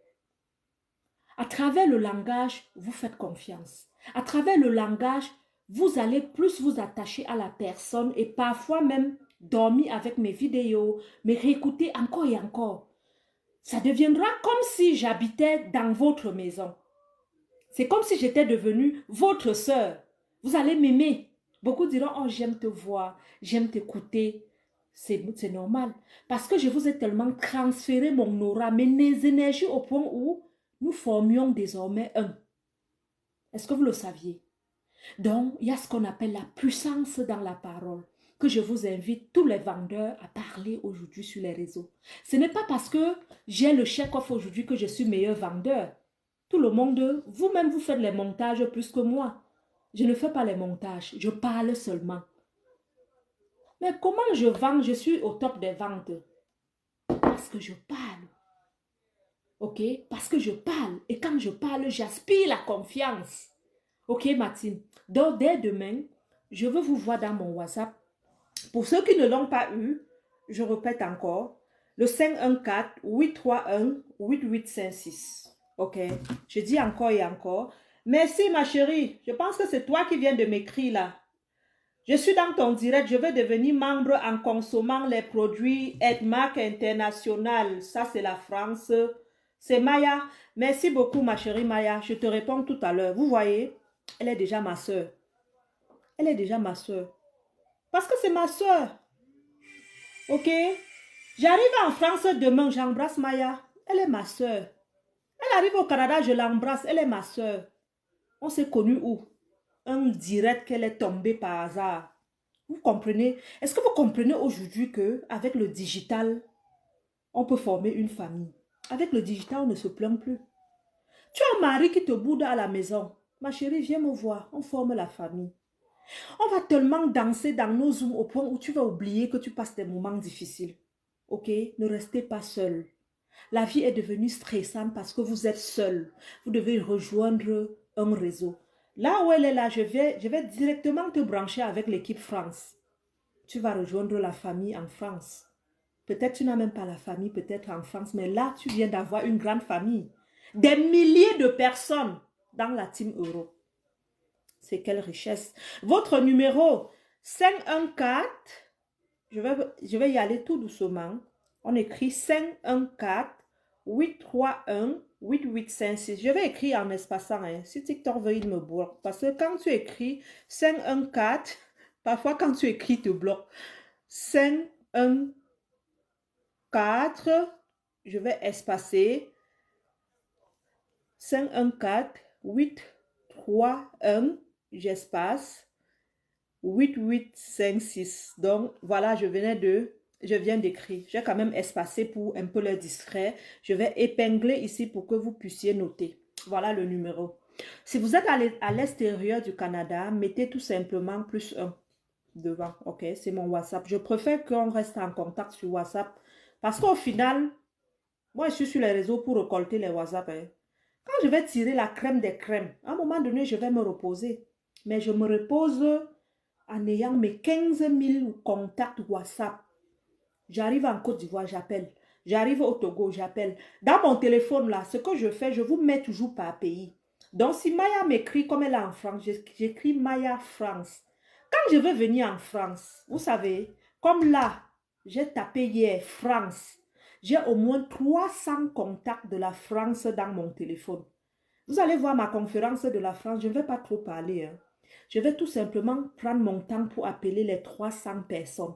A: À travers le langage, vous faites confiance. À travers le langage, vous allez plus vous attacher à la personne et parfois même dormir avec mes vidéos, me réécouter encore et encore. Ça deviendra comme si j'habitais dans votre maison. C'est comme si j'étais devenue votre sœur. Vous allez m'aimer. Beaucoup diront, oh, j'aime te voir, j'aime t'écouter. C'est normal. Parce que je vous ai tellement transféré mon aura, mes énergies au point où nous formions désormais un. Est-ce que vous le saviez? Donc, il y a ce qu'on appelle la puissance dans la parole, que je vous invite, tous les vendeurs, à parler aujourd'hui sur les réseaux. Ce n'est pas parce que j'ai le chèque-off aujourd'hui que je suis meilleur vendeur. Tout le monde, vous-même, vous faites les montages plus que moi. Je ne fais pas les montages, je parle seulement. Mais comment je vends? Je suis au top des ventes. Parce que je parle. Ok? Parce que je parle. Et quand je parle, j'aspire la confiance. Ok, Martine? Donc, dès demain, je veux vous voir dans mon WhatsApp. Pour ceux qui ne l'ont pas eu, je répète encore, le 514-831-8856. Ok? Je dis encore et encore. Merci, ma chérie. Je pense que c'est toi qui viens de m'écrire là. Je suis dans ton direct. Je veux devenir membre en consommant les produits Edmark International. Ça, c'est la France. C'est Maya. Merci beaucoup, ma chérie Maya. Je te réponds tout à l'heure. Vous voyez, elle est déjà ma soeur. Elle est déjà ma soeur. Parce que c'est ma soeur. Ok? J'arrive en France demain, j'embrasse Maya. Elle est ma soeur. Elle arrive au Canada, je l'embrasse. Elle est ma soeur. On s'est connus où? Un direct qu'elle est tombée par hasard. Vous comprenez? Est-ce que vous comprenez aujourd'hui qu'avec le digital, on peut former une famille? Avec le digital, on ne se plaint plus. Tu as un mari qui te boude à la maison. Ma chérie, viens me voir. On forme la famille. On va tellement danser dans nos zooms au point où tu vas oublier que tu passes des moments difficiles. Ok? Ne restez pas seul. La vie est devenue stressante parce que vous êtes seul. Vous devez rejoindre un réseau. Là où elle est là, je vais directement te brancher avec l'équipe France. Tu vas rejoindre la famille en France. Peut-être tu n'as même pas la famille, peut-être en France, mais là, tu viens d'avoir une grande famille. Des milliers de personnes dans la team euro. C'est quelle richesse. Votre numéro 514, je vais y aller tout doucement. On écrit 514 831 8856. Je vais écrire en espaçant. Hein. Si TikTok veut, il me bloque. Parce que quand tu écris 514, parfois quand tu écris, il te bloque. 514, je vais espacer. 514 831, j'espace 8856. Donc, voilà, je viens d'écrire. J'ai quand même espacé pour un peu le distrait. Je vais épingler ici pour que vous puissiez noter. Voilà le numéro. Si vous êtes à l'extérieur du Canada, mettez tout simplement +1 devant. Ok, c'est mon WhatsApp. Je préfère qu'on reste en contact sur WhatsApp parce qu'au final, moi, je suis sur les réseaux pour récolter les WhatsApp. Hein. Quand je vais tirer la crème des crèmes, à un moment donné, je vais me reposer. Mais je me repose en ayant mes 15 000 contacts WhatsApp. J'arrive en Côte d'Ivoire, j'appelle. J'arrive au Togo, j'appelle. Dans mon téléphone, là, ce que je fais, je vous mets toujours par pays. Donc, si Maya m'écrit comme elle est en France, j'écris Maya France. Quand je vais venir en France, vous savez, comme là, j'ai tapé hier France. J'ai au moins 300 contacts de la France dans mon téléphone. Vous allez voir ma conférence de la France, je ne vais pas trop parler. Hein. Je vais tout simplement prendre mon temps pour appeler les 300 personnes.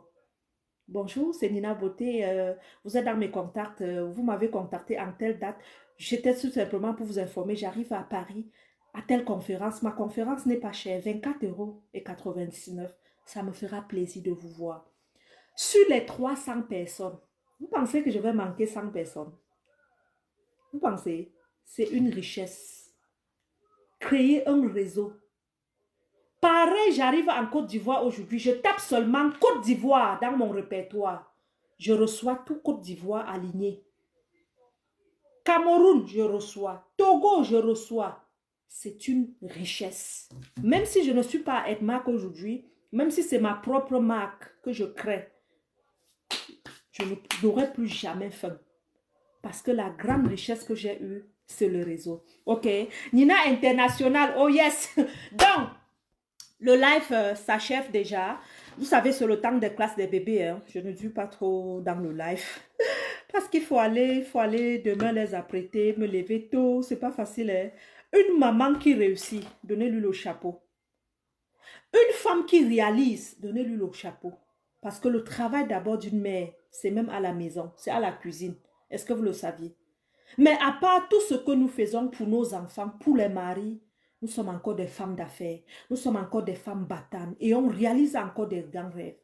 A: Bonjour, c'est Nina Beauté. Vous êtes dans mes contacts. Vous m'avez contacté en telle date. J'étais tout simplement pour vous informer. J'arrive à Paris à telle conférence. Ma conférence n'est pas chère, 24,99 €. Ça me fera plaisir de vous voir. Sur les 300 personnes, vous pensez que je vais manquer 100 personnes? Vous pensez? C'est une richesse. Créer un réseau. Pareil, j'arrive en Côte d'Ivoire aujourd'hui. Je tape seulement Côte d'Ivoire dans mon répertoire. Je reçois tout Côte d'Ivoire aligné. Cameroun, je reçois. Togo, je reçois. C'est une richesse. Même si je ne suis pas à marque aujourd'hui, même si c'est ma propre marque que je crée, je n'aurai plus jamais faim. Parce que la grande richesse que j'ai eue, c'est le réseau. Ok. Nina International, oh yes. Donc, le live s'achève déjà. Vous savez, c'est le temps des classes des bébés. Hein. Je ne dis pas trop dans le live. Parce qu'il faut aller demain les apprêter, me lever tôt. C'est pas facile. Hein. Une maman qui réussit, donnez-lui le chapeau. Une femme qui réalise, donnez-lui le chapeau. Parce que le travail d'abord d'une mère, c'est même à la maison, c'est à la cuisine. Est-ce que vous le saviez? Mais à part tout ce que nous faisons pour nos enfants, pour les maris, nous sommes encore des femmes d'affaires. Nous sommes encore des femmes battantes. Et on réalise encore des grands rêves.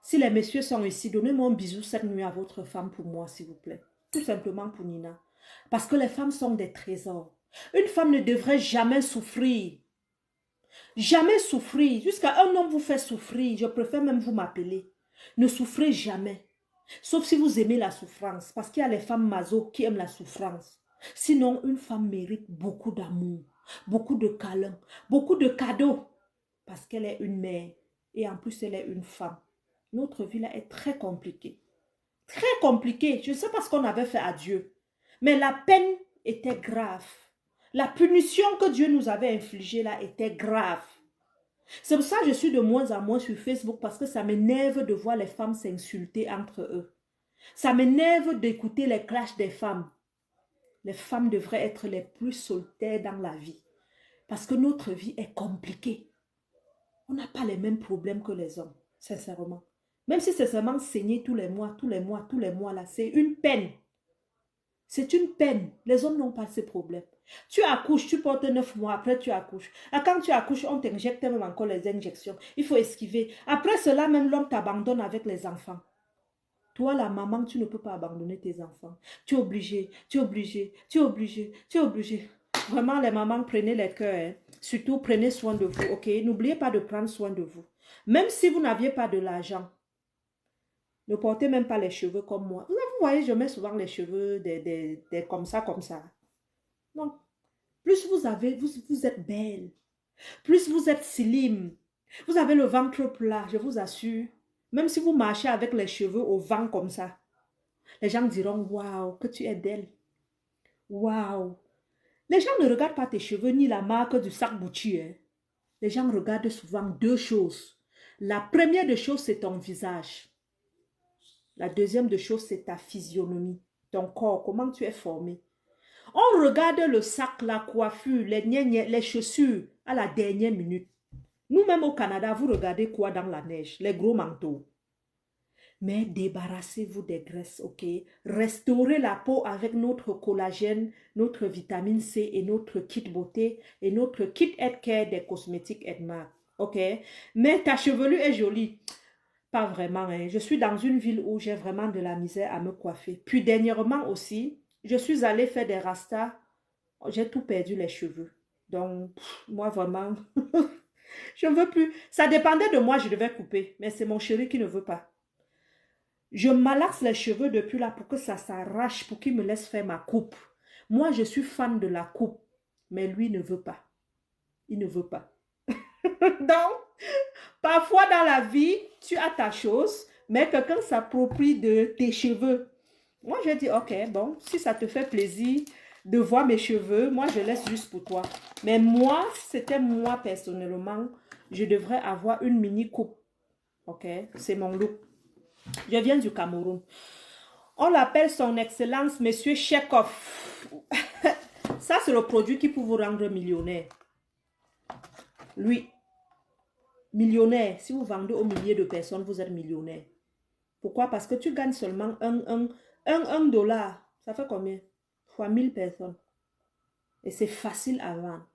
A: Si les messieurs sont ici, donnez-moi un bisou cette nuit à votre femme pour moi, s'il vous plaît. Tout simplement pour Nina. Parce que les femmes sont des trésors. Une femme ne devrait jamais souffrir. Jamais souffrir. Jusqu'à un homme vous fait souffrir. Je préfère même vous m'appeler. Ne souffrez jamais. Sauf si vous aimez la souffrance. Parce qu'il y a les femmes maso qui aiment la souffrance. Sinon, une femme mérite beaucoup d'amour, beaucoup de câlins, beaucoup de cadeaux. Parce qu'elle est une mère. Et en plus, elle est une femme. Notre vie là est très compliquée. Très compliquée. Je ne sais pas ce qu'on avait fait à Dieu. Mais la peine était grave. La punition que Dieu nous avait infligée là était grave. C'est pour ça que je suis de moins en moins sur Facebook parce que ça m'énerve de voir les femmes s'insulter entre eux. Ça m'énerve d'écouter les clashs des femmes. Les femmes devraient être les plus solitaires dans la vie. Parce que notre vie est compliquée. On n'a pas les mêmes problèmes que les hommes, sincèrement. Même si c'est seulement saigner tous les mois, là, c'est une peine. C'est une peine. Les hommes n'ont pas ces problèmes. Tu accouches, tu portes 9 mois, après tu accouches. Et quand tu accouches, on t'injecte même encore les injections. Il faut esquiver. Après cela, même l'homme t'abandonne avec les enfants. Toi, la maman, tu ne peux pas abandonner tes enfants. Tu es obligé, tu es obligé, tu es obligé, tu es obligé. Vraiment, les mamans, prenez les cœurs. Hein. Surtout, prenez soin de vous, ok? N'oubliez pas de prendre soin de vous. Même si vous n'aviez pas de l'argent, ne portez même pas les cheveux comme moi. Vous voyez, je mets souvent les cheveux comme ça, comme ça. Non. Plus vous êtes belle. Plus vous êtes slim. Vous avez le ventre plat, je vous assure. Même si vous marchez avec les cheveux au vent comme ça, les gens diront, waouh, que tu es belle. Waouh. Les gens ne regardent pas tes cheveux ni la marque du sac Gucci, hein. Les gens regardent souvent deux choses. La première des choses, c'est ton visage. La deuxième des choses, c'est ta physionomie, ton corps, comment tu es formé. On regarde le sac, la coiffure, les chaussures à la dernière minute. Nous-mêmes au Canada, vous regardez quoi dans la neige? Les gros manteaux. Mais débarrassez-vous des graisses, ok? Restaurez la peau avec notre collagène, notre vitamine C et notre kit beauté et notre kit Head Care des cosmétiques Edmar, ok? Mais ta chevelure est jolie. Pas vraiment, hein. Je suis dans une ville où j'ai vraiment de la misère à me coiffer. Puis dernièrement aussi, je suis allée faire des rastas. J'ai tout perdu les cheveux. Donc, moi vraiment, je ne veux plus. Ça dépendait de moi, je devais couper. Mais c'est mon chéri qui ne veut pas. Je malaxe les cheveux depuis là pour que ça s'arrache, pour qu'il me laisse faire ma coupe. Moi, je suis fan de la coupe, mais lui ne veut pas. Il ne veut pas. Donc, parfois dans la vie, tu as ta chose, mais quelqu'un s'approprie de tes cheveux. Moi, je dis, ok, bon, si ça te fait plaisir de voir mes cheveux, moi, je laisse juste pour toi. Mais moi, c'était moi personnellement, je devrais avoir une mini coupe. Ok, c'est mon look. Je viens du Cameroun. On l'appelle son excellence, monsieur Chekhov. Ça, c'est le produit qui peut vous rendre millionnaire. Lui, millionnaire. Si vous vendez aux milliers de personnes, vous êtes millionnaire. Pourquoi? Parce que tu gagnes seulement un dollar. Ça fait combien? Fois 1000 personnes. Et c'est facile à vendre.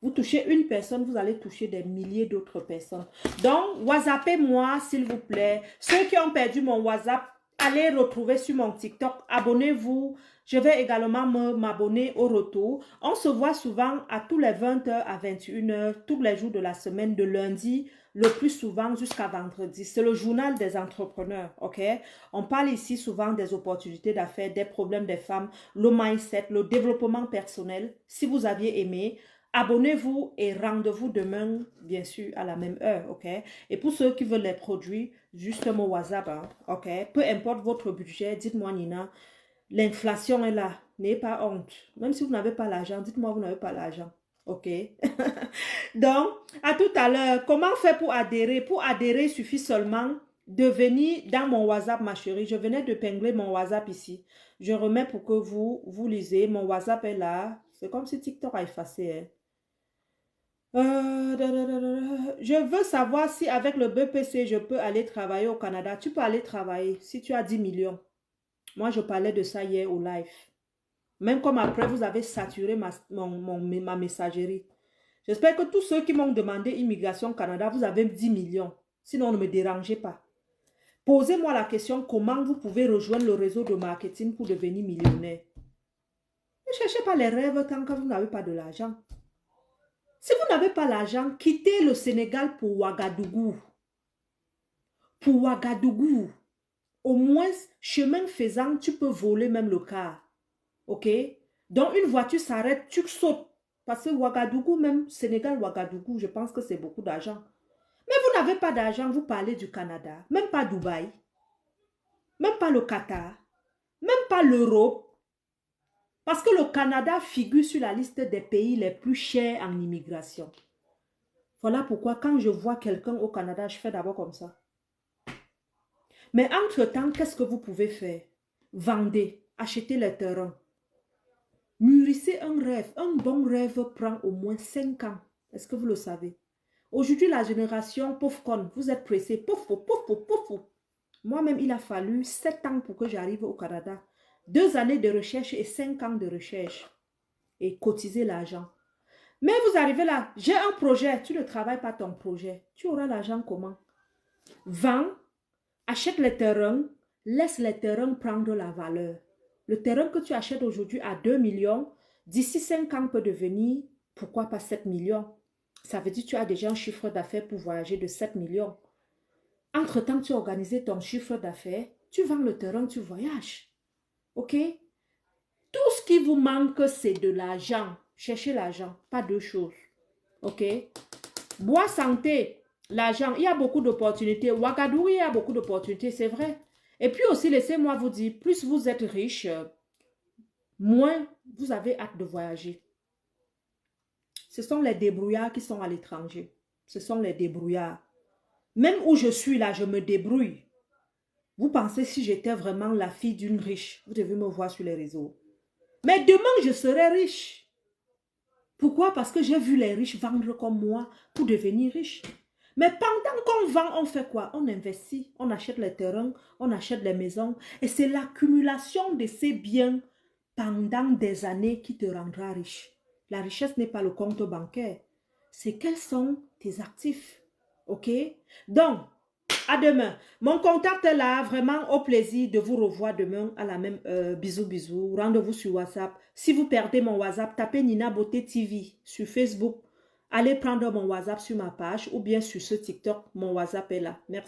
A: Vous touchez une personne, vous allez toucher des milliers d'autres personnes. Donc, WhatsAppez-moi, s'il vous plaît. Ceux qui ont perdu mon WhatsApp, allez retrouver sur mon TikTok. Abonnez-vous. Je vais également m'abonner au retour. On se voit souvent à tous les 20h à 21h, tous les jours de la semaine, de lundi, le plus souvent jusqu'à vendredi. C'est le journal des entrepreneurs, ok? On parle ici souvent des opportunités d'affaires, des problèmes des femmes, le mindset, le développement personnel. Si vous aviez aimé, abonnez-vous et rendez-vous demain, bien sûr, à la même heure, ok? Et pour ceux qui veulent les produits, juste mon WhatsApp, hein, ok? Peu importe votre budget, dites-moi, Nina, l'inflation est là, n'ayez pas honte. Même si vous n'avez pas l'argent, dites-moi, vous n'avez pas l'argent, ok? Donc, à tout à l'heure. Comment faire pour adhérer? Pour adhérer, il suffit seulement de venir dans mon WhatsApp, ma chérie. Je venais de pingler mon WhatsApp ici. Je remets pour que vous lisez. Mon WhatsApp est là. C'est comme si TikTok a effacé, hein. Je veux savoir si avec le BPC, je peux aller travailler au Canada. Tu peux aller travailler si tu as 10 millions. Moi, je parlais de ça hier au live. Même comme après, vous avez saturé ma messagerie. J'espère que tous ceux qui m'ont demandé Immigration Canada, vous avez 10 millions. Sinon, ne me dérangez pas. Posez-moi la question, comment vous pouvez rejoindre le réseau de marketing pour devenir millionnaire? Ne cherchez pas les rêves tant que vous n'avez pas de l'argent. Si vous n'avez pas l'argent, quittez le Sénégal pour Ouagadougou. Pour Ouagadougou. Au moins, chemin faisant, tu peux voler même le car. Ok? Donc, une voiture s'arrête, tu sautes. Parce que Ouagadougou, même Sénégal, Ouagadougou, je pense que c'est beaucoup d'argent. Mais vous n'avez pas d'argent, vous parlez du Canada. Même pas Dubaï. Même pas le Qatar. Même pas l'Europe. Parce que le Canada figure sur la liste des pays les plus chers en immigration. Voilà pourquoi quand je vois quelqu'un au Canada, je fais d'abord comme ça. Mais entre-temps, qu'est-ce que vous pouvez faire? Vendez, achetez les terrains. Mûrissez un rêve. Un bon rêve prend au moins 5 ans. Est-ce que vous le savez? Aujourd'hui, la génération pauvre con, vous êtes pressés. Pouf. Moi-même, il a fallu 7 ans pour que j'arrive au Canada. 2 années de recherche et 5 ans de recherche. Et cotiser l'argent. Mais vous arrivez là, j'ai un projet. Tu ne travailles pas ton projet. Tu auras l'argent comment? Vends, achète les terrains, laisse les terrains prendre la valeur. Le terrain que tu achètes aujourd'hui à 2 millions, d'ici 5 ans peut devenir, pourquoi pas 7 millions? Ça veut dire que tu as déjà un chiffre d'affaires pour voyager de 7 millions. Entre-temps, tu as organisé ton chiffre d'affaires, tu vends le terrain, tu voyages. Ok? Tout ce qui vous manque, c'est de l'argent. Cherchez l'argent, pas deux choses. Ok? Bois santé. L'argent, il y a beaucoup d'opportunités. Ouagadougou, il y a beaucoup d'opportunités, c'est vrai. Et puis aussi, laissez-moi vous dire, plus vous êtes riche, moins vous avez hâte de voyager. Ce sont les débrouillards qui sont à l'étranger. Ce sont les débrouillards. Même où je suis là, je me débrouille. Vous pensez si j'étais vraiment la fille d'une riche, vous devez me voir sur les réseaux. Mais demain, je serai riche. Pourquoi? Parce que j'ai vu les riches vendre comme moi pour devenir riche. Mais pendant qu'on vend, on fait quoi? On investit, on achète les terrains, on achète les maisons. Et c'est l'accumulation de ces biens pendant des années qui te rendra riche. La richesse n'est pas le compte bancaire. C'est quels sont tes actifs. OK? Donc, à demain. Mon contact est là, vraiment au plaisir de vous revoir demain à la même heure. Bisous, bisous. Rendez-vous sur WhatsApp. Si vous perdez mon WhatsApp, tapez Nina Beauté TV sur Facebook. Allez prendre mon WhatsApp sur ma page ou bien sur ce TikTok. Mon WhatsApp est là. Merci.